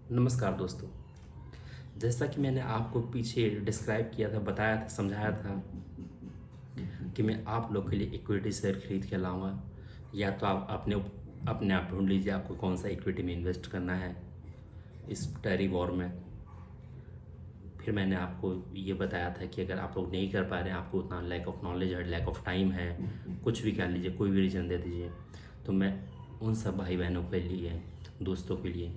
नमस्कार दोस्तों। जैसा कि मैंने आपको पीछे डिस्क्राइब किया था, बताया था, समझाया था कि मैं आप लोग के लिए इक्विटी शेयर खरीद के लाऊँगा। या तो आप अपने आप ढूँढ लीजिए आपको कौन-सा इक्विटी में इन्वेस्ट करना है इस टैरिफ वॉर में। फिर मैंने आपको ये बताया था कि अगर आप लोग नहीं कर पा रहे हैं, आपको उतना लैक ऑफ नॉलेज है, लैक ऑफ टाइम है, कुछ भी कह लीजिए, कोई भी रीज़न दे दीजिए, तो मैं उन सब भाई-बहनों के लिए, दोस्तों के लिए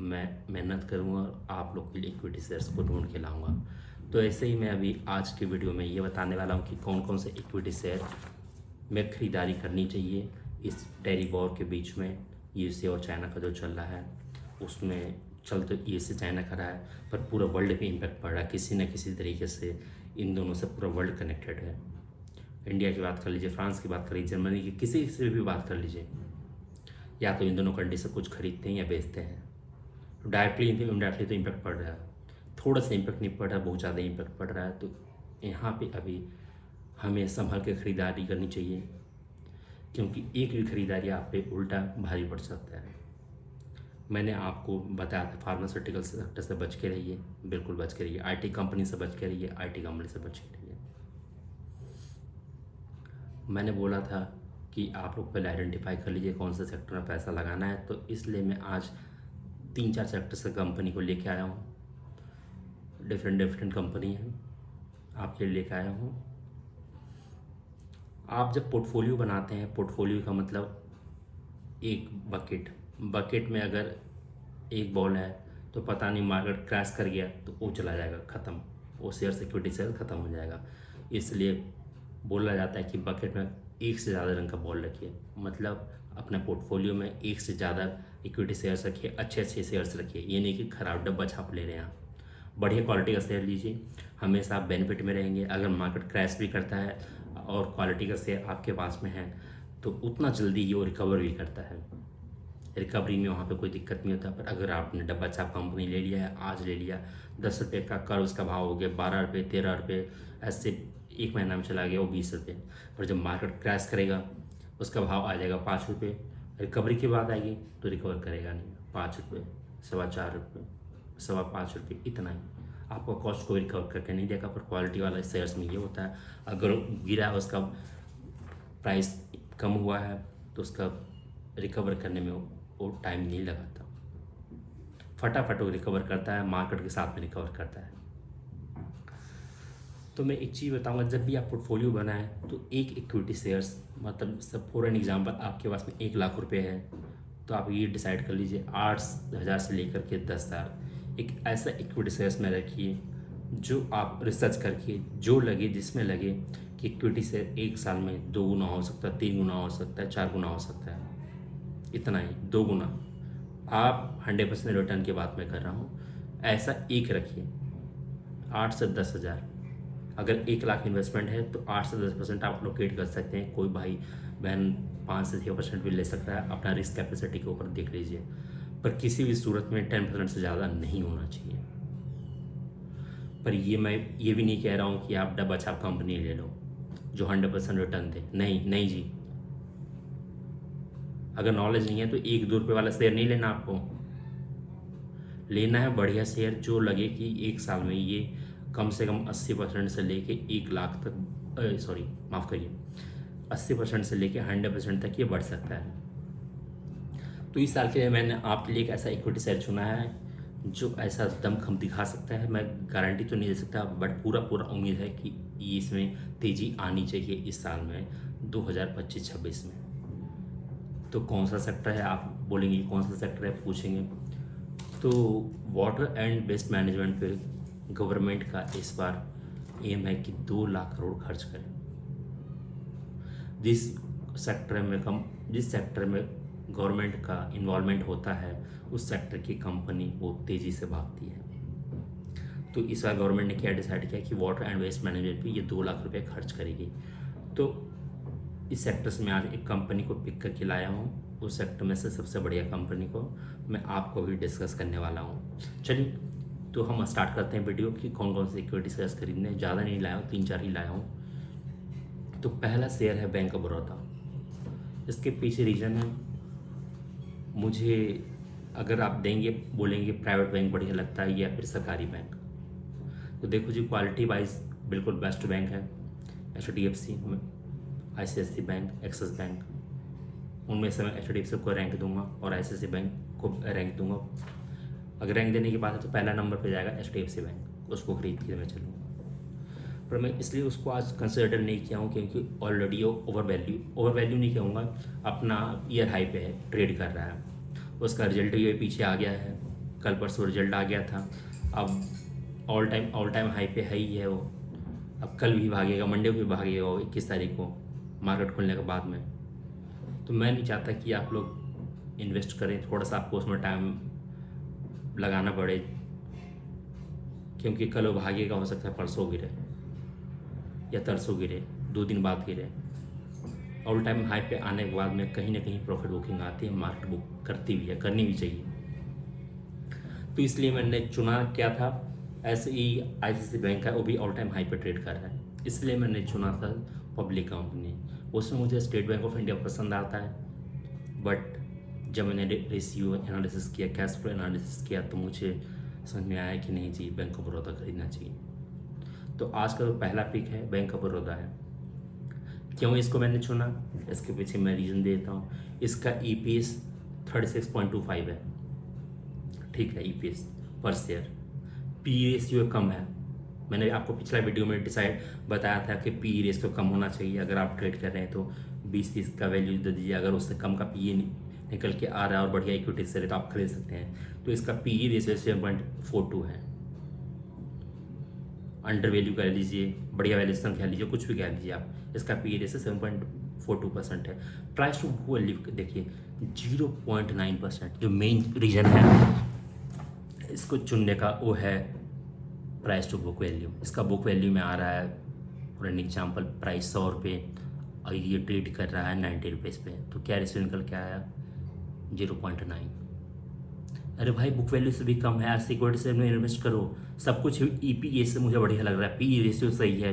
मैं मेहनत करूँगा और आप लोग के लिए इक्विटी शेयर्स को ढूँढ के लाऊँगा। तो ऐसे ही मैं अभी आज के वीडियो में ये बताने वाला हूँ कि कौन-कौन से इक्विटी शेयर में खरीदारी करनी चाहिए इस टैरिफ वॉर के बीच में। यूएसए और चाइना का जो चल रहा है, उसमें चल तो यूएसए चाइना का रहा है, पर पूरा वर्ल्ड पे इम्पैक्ट पड़ रहा है किसी न किसी तरीके से। इन दोनों से पूरा वर्ल्ड कनेक्टेड है। इंडिया की बात कर लीजिए, फ्रांस की बात कर लीजिए, जर्मनी की, किसी से भी बात कर लीजिए, या तो इन दोनों कंट्री से कुछ खरीदते हैं या बेचते हैं। डायरेक्टली इनडायरेक्टली तो इम्पैक्ट पड़ रहा है। थोड़ा सा इम्पैक्ट नहीं पड़ रहा है, बहुत ज़्यादा इम्पैक्ट पड़ रहा है। तो यहाँ पे अभी हमें संभल के खरीदारी करनी चाहिए, क्योंकि एक भी खरीदारी आप पे उल्टा भारी पड़ सकता है। मैंने आपको बताया था फार्मास्यूटिकल सेक्टर से बच के रहिए, बिल्कुल बच के रहिए। आईटी कंपनी से बच के रहिए, आईटी कंपनी से बच के रहिए। मैंने बोला था कि आप लोग पहले आइडेंटिफाई कर लीजिए कौन से सेक्टर में पैसा लगाना है, तो इसलिए मैं आज 3-4 सेक्टर से कंपनी को लेके आया हूँ। डिफरेंट डिफरेंट कंपनी है, आपके लिए लेके आया हूँ। आप जब पोर्टफोलियो बनाते हैं, पोर्टफोलियो का मतलब एक बकेट, बकेट में अगर एक बॉल है तो पता नहीं मार्केट क्रैश कर गया तो वो चला जाएगा, ख़त्म, वो शेयर सिक्योरिटी शेयर ख़त्म हो जाएगा। इसलिए बोला जाता है कि बकेट में एक से ज़्यादा रंग का बॉल रखिए, मतलब अपने पोर्टफोलियो में एक से ज़्यादा इक्विटी शेयर्स रखिए, अच्छे अच्छे शेयर्स रखिए। ये नहीं कि खराब डब्बा छाप ले रहे हैं आप। बढ़िया क्वालिटी का शेयर लीजिए, हमेशा आप बेनिफिट में रहेंगे। अगर मार्केट क्रैश भी करता है और क्वालिटी का शेयर आपके पास में है तो उतना जल्दी ये वो रिकवर भी करता है। रिकवरी में वहाँ पे कोई दिक्कत नहीं होता। पर अगर आपने डब्बा छाप कंपनी ले लिया है, आज ले लिया, 10 रुपये का, कल उसका भाव हो गया 12 रुपये, 13 रुपये, ऐसे एक महीना में चला गया वो 20 रुपये। पर जब मार्केट क्रैश करेगा उसका भाव आ जाएगा 5 रुपये। रिकवरी की बात आएगी तो रिकवर करेगा नहीं, 5 रुपये, 4.25 रुपये, 5.25 रुपये, इतना ही। आपको कॉस्ट को रिकवर करके नहीं देगा। पर क्वालिटी वाला शेयर्स में ये होता है, अगर गिरा है, उसका प्राइस कम हुआ है तो उसका रिकवर करने में वो टाइम नहीं लगाता, फटाफट वो रिकवर करता है, मार्केट के साथ में रिकवर करता है। तो मैं एक चीज़ बताऊंगा, जब भी आप पोर्टफोलियो बनाएं तो एक इक्विटी शेयर्स, मतलब सब फॉर एन एग्जांपल आपके पास में 1 लाख रुपए है, तो आप ये डिसाइड कर लीजिए 8,000 से लेकर के 10,000 एक ऐसा इक्विटी शेयर्स में रखिए जो आप रिसर्च करके, जो लगे, जिसमें लगे कि इक्विटी शेयर एक साल में 2 गुना हो सकता है, 3 गुना हो सकता है, 4 गुना हो सकता है, इतना ही, 2 गुना। आप 100% रिटर्न की बात मैं कर रहा हूँ, ऐसा एक रखिए। 8 से 10 हज़ार, अगर 1 लाख इन्वेस्टमेंट है तो 8 से 10% आप लोकेट कर सकते हैं। कोई भाई बहन 5 से 6% भी ले सकता है, अपना रिस्क कैपेसिटी के ऊपर देख लीजिए। पर किसी भी सूरत में 10% से ज़्यादा नहीं होना चाहिए। पर ये मैं ये भी नहीं कह रहा हूँ कि आप डब्बा छाप कंपनी ले लो जो 100% रिटर्न दे, नहीं नहीं जी। अगर नॉलेज नहीं है तो 1-2 रुपये वाला शेयर नहीं लेना, आपको लेना है बढ़िया शेयर जो लगे कि एक साल में ये कम से कम 80% से लेके 1 लाख तक, सॉरी माफ़ करिए, 80% से लेके 100% तक ये बढ़ सकता है। तो इस साल के लिए मैंने आपके लिए एक ऐसा इक्विटी शेयर चुना है जो ऐसा दमखम दिखा सकता है। मैं गारंटी तो नहीं दे सकता, बट पूरा पूरा उम्मीद है कि इसमें तेज़ी आनी चाहिए इस साल में, 2025-26 में। तो कौन सा सेक्टर है, आप बोलेंगे कौन सा सेक्टर है, पूछेंगे तो वाटर एंड वेस्ट मैनेजमेंट पे गवर्नमेंट का इस बार एम है कि 2 लाख करोड़ खर्च करें। जिस सेक्टर में गवर्नमेंट का इन्वॉल्वमेंट होता है, उस सेक्टर की कंपनी वो तेज़ी से भागती है। तो इस बार गवर्नमेंट ने क्या डिसाइड किया कि वाटर एंड वेस्ट मैनेजमेंट पे ये 2 लाख रुपए खर्च करेगी। तो इस सेक्टर से मैं आज एक कंपनी को पिक करके लाया हूँ, उस सेक्टर में से सबसे बढ़िया कंपनी को मैं आपको भी डिस्कस करने वाला हूँ। चलिए, तो हम स्टार्ट करते हैं वीडियो कि कौन कौन से इक्विटी शेयर्स खरीदने। ज़्यादा नहीं लाया हूँ, 3-4 ही लाया हूँ। तो पहला शेयर है बैंक ऑफ बड़ौदा। इसके पीछे रीज़न है, मुझे अगर आप देंगे बोलेंगे प्राइवेट बैंक बढ़िया लगता है या फिर सरकारी बैंक, तो देखो जी क्वालिटी वाइज बिल्कुल बेस्ट बैंक है HDFC, ICICI bank, axis bank, उनमें से मैं HDFC को रैंक दूंगा और ICICI बैंक को रैंक दूंगा। अगर रैंक देने की बात है तो पहला नंबर पे जाएगा HDFC बैंक, उसको खरीद के मैं चलूँगा। पर मैं इसलिए उसको आज कंसिडर नहीं किया हूँ क्योंकि ऑलरेडी वो ओवर वैल्यू नहीं कहूँगा, अपना ईयर हाई पे है, ट्रेड कर रहा है। उसका रिजल्ट भी पीछे आ गया है, कल परसों रिजल्ट आ गया था, अब ऑल टाइम हाई पे है ही है वो। अब कल भी भागेगा, मंडे को भी भागेगा वो 21 तारीख को मार्केट खुलने के बाद में। तो मैं नहीं चाहता कि आप लोग इन्वेस्ट करें, थोड़ा सा आपको उसमें टाइम लगाना पड़े, क्योंकि कल वो भागेगा, हो सकता है परसों गिरे या तरसों गिरे, 2 दिन बाद गिरे। ऑल टाइम हाई पे आने के बाद में कहीं ना कहीं प्रॉफिट बुकिंग आती है, मार्केट बुक करती भी है, करनी भी चाहिए। तो इसलिए मैंने चुना क्या था, ऐसे ही ICICI बैंक है, वो भी ऑल टाइम हाई पे ट्रेड कर रहा है, इसलिए मैंने चुना था पब्लिक कंपनी। उसमें मुझे स्टेट बैंक ऑफ इंडिया पसंद आता है, बट जब मैंने रेशियो एनालिसिस किया, कैश फ्लो एनालिसिस किया, तो मुझे समझ में आया कि नहीं जी, बैंक ऑफ बड़ौदा खरीदना चाहिए। तो आज का जो पहला पिक है बैंक ऑफ बड़ौदा है। क्यों इसको मैंने चुना, इसके पीछे मैं रीज़न देता हूँ। इसका EPS 36.25 है, ठीक है, EPS पर शेयर। PE रेशियो कम है, मैंने आपको पिछला वीडियो में बताया था कि PE रेशियो कम होना चाहिए। अगर आप ट्रेड कर रहे हैं तो 20-30 का वैल्यू दे दीजिए, अगर उससे कम का PE निकल के आ रहा है और बढ़िया इक्विटी से तो आप खरीद सकते हैं। तो इसका PE रेशियो 7.42 है, अंडर वैल्यू कह लीजिए, बढ़िया वैल्यूएशन कह लीजिए, कुछ भी कह लीजिए आप, इसका PE रेशियो 7.42% है। प्राइस टू बुक वैल्यू देखिए 0.9%। जो मेन रीज़न है इसको चुनने का वो है प्राइस टू बुक वैल्यू। इसका बुक वैल्यू में आ रहा है, फॉर एन एग्जाम्पल, प्राइस 100 रुपये और ये ट्रेड कर रहा है 90 रुपीज़ पे, तो क्या रेशियो निकल के आया 0.9। अरे भाई बुक वैल्यू से भी कम है, सिक्योरिटी से में इन्वेस्ट करो, सब कुछ EPS से मुझे बढ़िया लग रहा है, PE रेशियो सही है,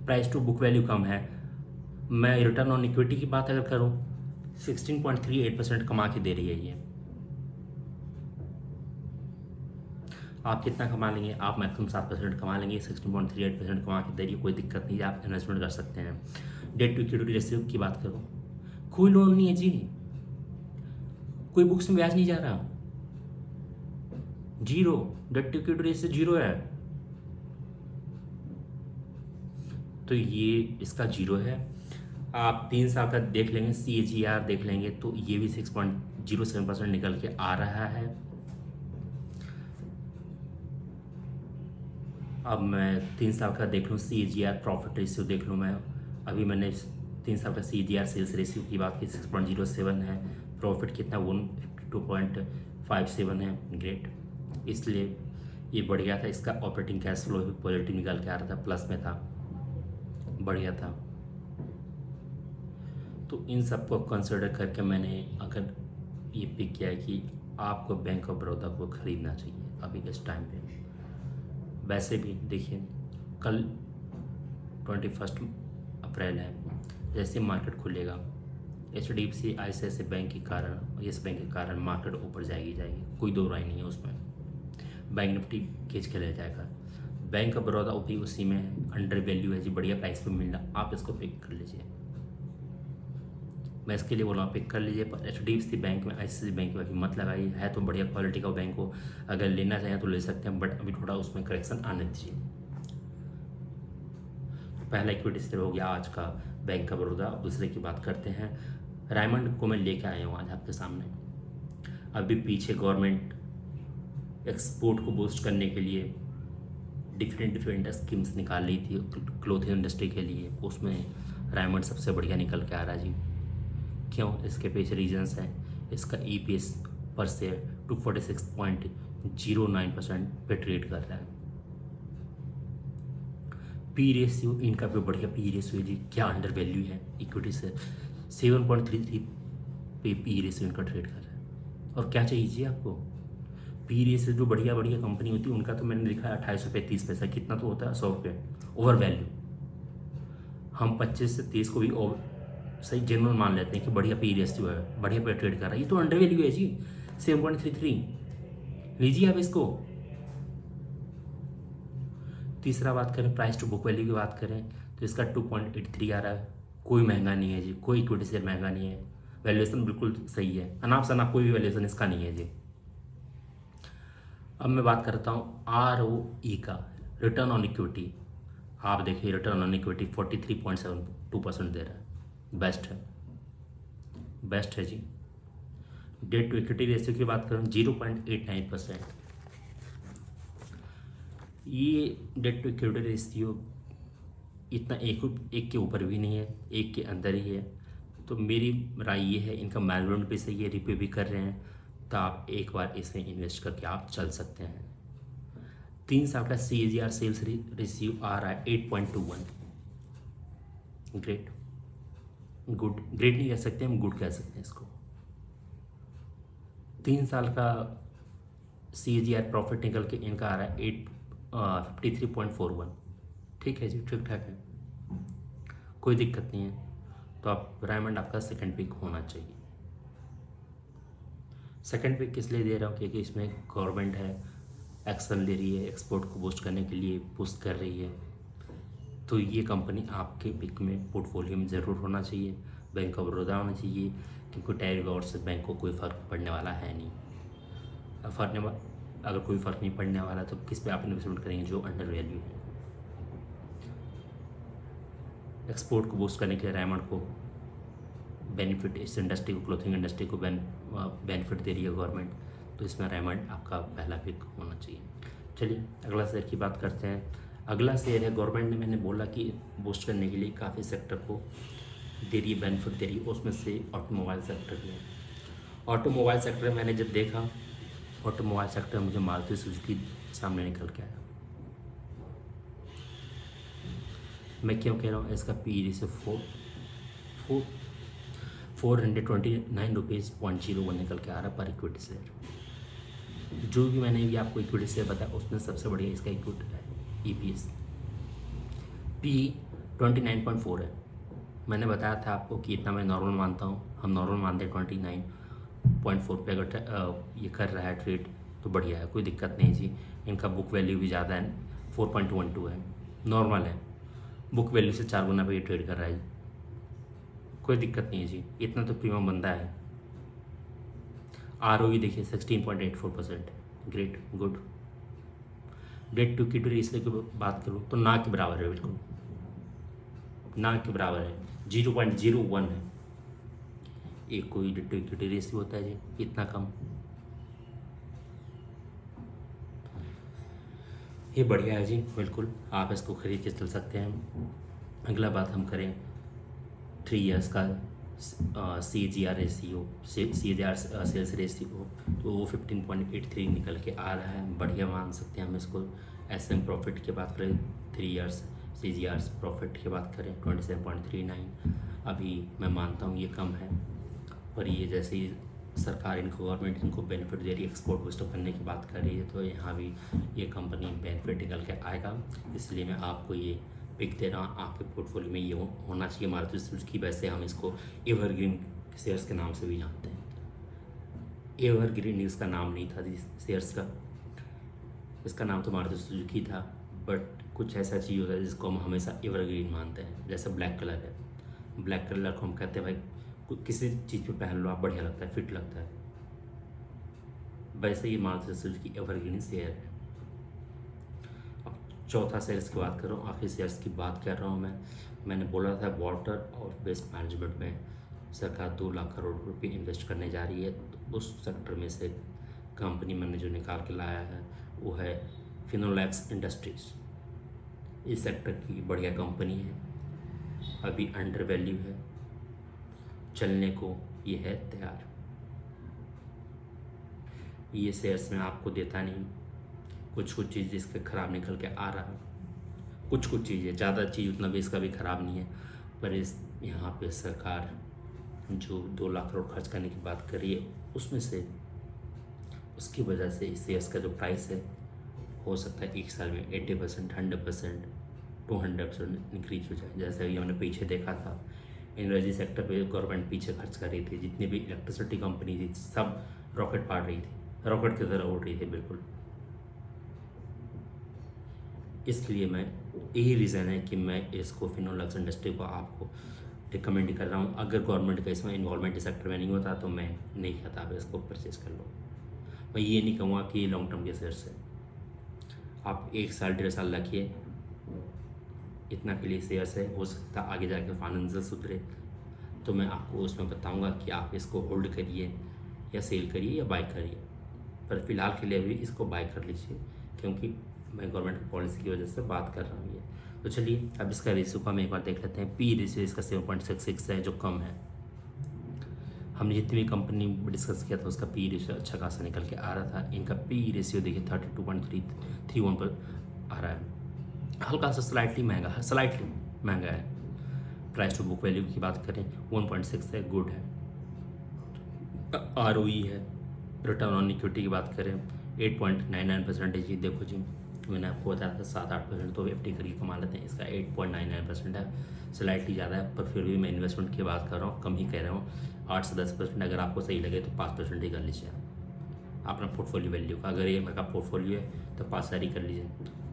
प्राइस टू बुक वैल्यू कम है। मैं रिटर्न ऑन इक्विटी की बात अगर करूँ, 16.38% कमा के दे रही है ये। आप कितना कमा लेंगे, आप मैक्सिमम 7% कमा लेंगे, 16.38% कमा के दे रही है, कोई दिक्कत नहीं है, आप इन्वेस्टमेंट कर सकते हैं। डेट टू इक्विटी रेशियो की बात करूँ, कोई लोन नहीं है जी, कोई बुक्स में ब्याज नहीं जा रहा, 0, डेट टू इक्विटी रेशियो 0 है, तो ये इसका 0 है। आप 3 साल का देख लेंगे, CAGR देख लेंगे तो ये भी 6.07% निकल के आ रहा है। अब मैं 3 साल का देख लूँ, CAGR प्रॉफिट रेशियो देख लूँ मैं, अभी मैंने 3 साल का CAGR सेल्स रेशियो की बात की, 6.07 है, प्रॉफिट कितना 152.57 है, ग्रेट। इसलिए ये बढ़िया था। इसका ऑपरेटिंग कैश फ्लो भी पॉजिटिव निकल के आ रहा था, प्लस में था, बढ़िया था। तो इन सबको कंसिडर करके मैंने अगर ये पिक किया है कि आपको बैंक ऑफ बड़ौदा को ख़रीदना चाहिए अभी के इस टाइम पे। वैसे भी देखिए कल 21 अप्रैल है, जैसे मार्केट खुलेगा HDFC ICICI बैंक के कारण, येस बैंक के कारण मार्केट ऊपर जाएगी, कोई दो राय नहीं है उसमें। बैंक निफ्टी खींच के ले जाएगा। बैंक ऑफ बड़ौदा भी उसी में है, अंडर वैल्यू है जी, बढ़िया प्राइस पे मिल रहा, आप इसको पिक कर लीजिए। मैं इसके लिए बोल रहा हूँ पिक कर लीजिए, पर HDFC बैंक में, ICICI बैंक में अभी मत लगाइए। है तो बढ़िया क्वालिटी का बैंक हो, अगर लेना चाहें तो ले सकते हैं, बट अभी थोड़ा उसमें करेक्शन आने दीजिए। तो पहला इक्विटी शेयर हो गया आज का बैंक ऑफ बड़ौदा। दूसरे की बात करते हैं, रायमंड को मैं लेके आया हूँ आज आपके सामने। अभी पीछे गवर्नमेंट एक्सपोर्ट को बूस्ट करने के लिए डिफरेंट स्कीम्स निकाल रही थी क्लोथ इंडस्ट्री के लिए, उसमें रायमंड सबसे बढ़िया निकल के आ रहा है जी। क्यों, इसके पीछे रीजंस हैं। इसका EPS पर शेयर 246.09% पे ट्रेड कर रहा है। PE रेशियो इनका भी बढ़िया PE रेशियो है जी, क्या अंडर वैल्यू है इक्विटी से, 7.33 पे PE रेशियो इनका ट्रेड कर रहा है। और क्या चाहिए जी आपको, PE रेशियो जो बढ़िया कंपनी होती है उनका तो मैंने लिखा है 28 रुपये 30 पैसा, कितना तो होता है 100 रुपये ओवर वैल्यू। हम 25 से 30 को भी सही जेन्युइन मान लेते हैं कि बढ़िया PE रेशियो है, बढ़िया पे ट्रेड कर रहा है, ये तो अंडर वैल्यू है जी। 7.33 लीजिए आप इसको। तीसरा बात करें प्राइस टू बुक वैल्यू की बात करें तो इसका 2.83 आ रहा है। कोई महंगा नहीं है जी, कोई इक्विटी शेयर महंगा नहीं है, वैल्यूएशन बिल्कुल सही है, अनाप शनाप कोई भी वैल्यूएशन इसका नहीं है जी। अब मैं बात करता हूँ ROE का, रिटर्न ऑन इक्विटी। आप देखिए रिटर्न ऑन इक्विटी 43.72% दे रहा है, बेस्ट है जी। डेट टू इक्विटी रेशियो की बात करूँ 0.89%। ये डेट टू इक्विटी रेशियो इतना एक के ऊपर भी नहीं है, एक के अंदर ही है। तो मेरी राय ये है, इनका मैनेजमेंट भी सही है, रिपे भी कर रहे हैं, तो आप एक बार इसमें इन्वेस्ट करके आप चल सकते हैं। 3 साल का CAGR सेल्स रेशियो आ रहा है 8.21। ग्रेट, गुड, ग्रेट नहीं कह सकते हम, गुड कह सकते हैं इसको। 3 साल का CAGR प्रॉफिट निकल के इनका आ रहा है 53.41। ठीक है जी, ठीक ठाक है, कोई दिक्कत नहीं है। तो आप रायमंड आपका सेकंड पिक होना चाहिए। सेकंड पिक किस लिए दे रहा हूँ, क्योंकि इसमें गवर्नमेंट है, एक्शन ले रही है, एक्सपोर्ट को बूस्ट करने के लिए पुश कर रही है। तो ये कंपनी आपके पिक में पोर्टफोलियो में ज़रूर होना चाहिए। बैंक ऑफ बड़ौदा होना चाहिए, क्योंकि टायर गवर्नमेंट से बैंक को कोई फ़र्क पड़ने वाला है नहीं। अगर कोई फ़र्क नहीं पड़ने वाला तो किस पे आप इन्वेस्टमेंट करेंगे जो अंडर वैल्यू है। एक्सपोर्ट को बूस्ट करने के लिए रायमंड को बेनिफिट, इस इंडस्ट्री को, क्लोथिंग इंडस्ट्री को बेनिफिट दे रही है गवर्नमेंट, तो इसमें रायमंड आपका पहला पिक होना चाहिए। चलिए अगला शेयर की बात करते हैं। अगला शेयर है, गवर्नमेंट ने, मैंने बोला कि बूस्ट करने के लिए काफ़ी सेक्टर को दे रही है, बेनिफिट दे रही है, उसमें से ऑटोमोबाइल सेक्टर भी है। ऑटोमोबाइल सेक्टर मैंने जब देखा, ऑटोमोबाइल सेक्टर मुझे मारुति सुजुकी सामने निकल के आया। मैं क्यों कह रहा हूँ, इसका PE से 429 रुपीज़ 0.01 निकल के आ रहा पर इक्विटी शेयर। जो भी मैंने भी आपको इक्विटी शेयर बताया उसमें सबसे बढ़िया इसका इक्विटी है EPS। PE 29.4 है। मैंने बताया था आपको कि इतना मैं नॉर्मल मानता हूँ, हम नॉर्मल मानते हैं 29.4 पे। अगर ये कर रहा है ट्रेड तो बढ़िया है, कोई दिक्कत नहीं जी। इनका बुक वैल्यू भी ज़्यादा है, 4.12 है, नॉर्मल है। बुक वैल्यू से 4 गुना पे ये ट्रेड कर रहा है, कोई दिक्कत नहीं है जी, इतना तो प्रीमियम बंदा है। ROE देखिए 16.84%, great, good. Debt to equity ratio की बात करूँ तो ना के बराबर है, बिल्कुल ना के बराबर है, 0.01 है। एक कोई डेट टू इक्विटी रेशियो होता है जी इतना कम, ये बढ़िया है जी, बिल्कुल आप इसको खरीद के चल सकते हैं। अगला बात हम करें 3 इयर्स का CAGR ratio, CAGR sales ratio, तो वो 15.83 निकल के आ रहा है, बढ़िया मान सकते हैं हम इसको। SM प्रॉफिट की बात करें 3 इयर्स CAGR प्रॉफिट की बात करें 27.39, अभी मैं मानता हूँ ये कम है, पर ये जैसे ही सरकार इनको, गवर्नमेंट इनको बेनिफिट दे रही है, एक्सपोर्ट बूस्टअप करने की बात कर रही है, तो यहाँ भी ये कंपनी बेनिफिट निकल के आएगा। इसलिए मैं आपको ये पिक दे रहा हूँ, आपके पोर्टफोलियो में ये होना चाहिए मारुति सुजुकी। वैसे हम इसको एवरग्रीन शेयर्स के नाम से भी जानते हैं। एवरग्रीन इसका नाम नहीं था शेयर्स का, इसका नाम तो मारुति सुजुकी था, बट कुछ ऐसा चीज़ होता है जिसको हम हमेशा एवरग्रीन मानते हैं। जैसे ब्लैक कलर है, ब्लैक कलर को हम कहते हैं भाई किसी चीज़ पे पहन लो आप, बढ़िया लगता है, फिट लगता है, वैसे ही मारुति सुजुकी एवरग्रीन शेयर है। अब चौथा शेयर्स की बात कर रहा हूँ, आखिरी शेयर्स की बात कर रहा हूँ मैंने बोला था वाटर और वेस्ट मैनेजमेंट में सरकार 2 लाख करोड़ रुपए इन्वेस्ट करने जा रही है, तो उस सेक्टर में से कंपनी मैंने जो निकाल के लाया है वो है फिनोलेक्स इंडस्ट्रीज़। इस सेक्टर की बढ़िया कंपनी है, अभी अंडर वैल्यू है, चलने को ये है तैयार। ये शेयर्स में आपको देता नहीं, कुछ चीज़ इसके ख़राब निकल के आ रहा है, कुछ चीज़ें, ज़्यादा चीज़ उतना भी इसका भी ख़राब नहीं है, पर इस यहाँ पे सरकार जो 2 लाख करोड़ खर्च करने की बात कर रही है उसमें से, उसकी वजह से इस शेयर्स का जो प्राइस है हो सकता है 1 साल में 80%, 100%, 200% इंक्रीज हो जाए। जैसे अभी हमने पीछे देखा था एनर्जी सेक्टर पे गवर्नमेंट पीछे खर्च कर रही थी, जितनी भी इलेक्ट्रिसिटी कंपनी थी सब रॉकेट फाड़ रही थी, रॉकेट की तरह उड़ रही थी बिल्कुल। इसलिए मैं, यही रीज़न है कि मैं इसको फिनोलेक्स इंडस्ट्री को आपको रिकमेंड कर रहा हूँ। अगर गवर्नमेंट का इसमें इन्वॉल्वमेंट इस सेक्टर में नहीं होता तो मैं नहीं कहता आप इसको परचेज़ कर लो। मैं ये नहीं कहूँगा कि लॉन्ग टर्म के शेयर्स है, आप 1 साल 1.5 साल रखिए, इतना के लिए शेयर्स है, हो सकता आगे जाके फाइनेंशियल सुधरे तो मैं आपको उसमें बताऊंगा कि आप इसको होल्ड करिए या सेल करिए या बाय करिए। पर फिलहाल के लिए भी इसको बाय कर लीजिए, क्योंकि मैं गवर्नमेंट की पॉलिसी की वजह से बात कर रहा हूँ ये। तो चलिए अब इसका रेशियो का हम एक बार देख लेते हैं। पी रेशियो इसका 7.66 है, जो कम है। हमने जितनी भी कंपनी डिस्कस किया था उसका पी रेशियो अच्छा खासा निकल के आ रहा था। इनका पी रेशियो देखिए 32.31 पर आ रहा है, हल्का सा स्लाइटली महंगा है। प्राइस टू बुक वैल्यू की बात करें 1.6 है, गुड है। ROE है, रिटर्न ऑन इक्विटी की बात करें 8.99% जी। देखो जी, मैंने आपको बताया था 7-8% तो FD करके कमा लेते हैं, इसका 8.99% है, स्लाइटली ज़्यादा है। पर फिर भी मैं इन्वेस्टमेंट की बात कर रहा हूँ, कम ही कह रहा हूँ। 8 से 10%, अगर आपको सही लगे तो 5% ही कर लीजिए अपना पोर्टफोलियो वैल्यू का। अगर 1 लाख का पोर्टफोलियो है तो 5 सारी कर लीजिए,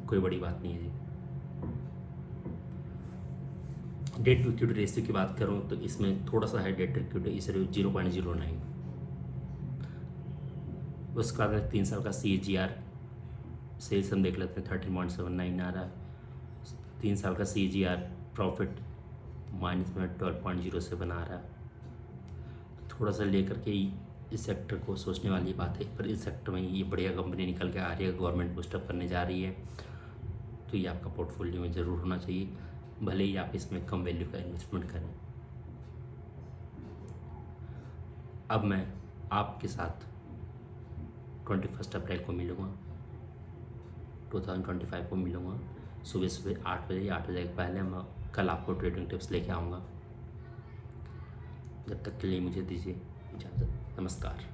कोई बड़ी बात नहीं है जी। डेट टू इक्विटी रेशियो की बात करूँ तो इसमें थोड़ा सा है डेट टू इक्विटी, इस 0.09। उसके बाद 3 साल का CAGR सेल्स हम देख लेते हैं 13.79 आ रहा है। 3 साल का CAGR प्रॉफिट माइनस में 12.07 आ रहा है। थोड़ा सा लेकर के इस सेक्टर को सोचने वाली बात है, पर इस सेक्टर में ये बढ़िया कंपनी निकल के आ रही है, गवर्नमेंट बूस्टअप करने जा रही है, तो ये आपका पोर्टफोलियो में ज़रूर होना चाहिए, भले ही आप इसमें कम वैल्यू का इन्वेस्टमेंट करें। अब मैं आपके साथ 21 अप्रैल को मिलूँगा, 2025 को मिलूँगा, सुबह 8 बजे या 8 बजे के पहले मैं कल आपको ट्रेडिंग टिप्स लेके आऊँगा। जब तक के लिए मुझे दीजिए इजाज़त। नमस्कार।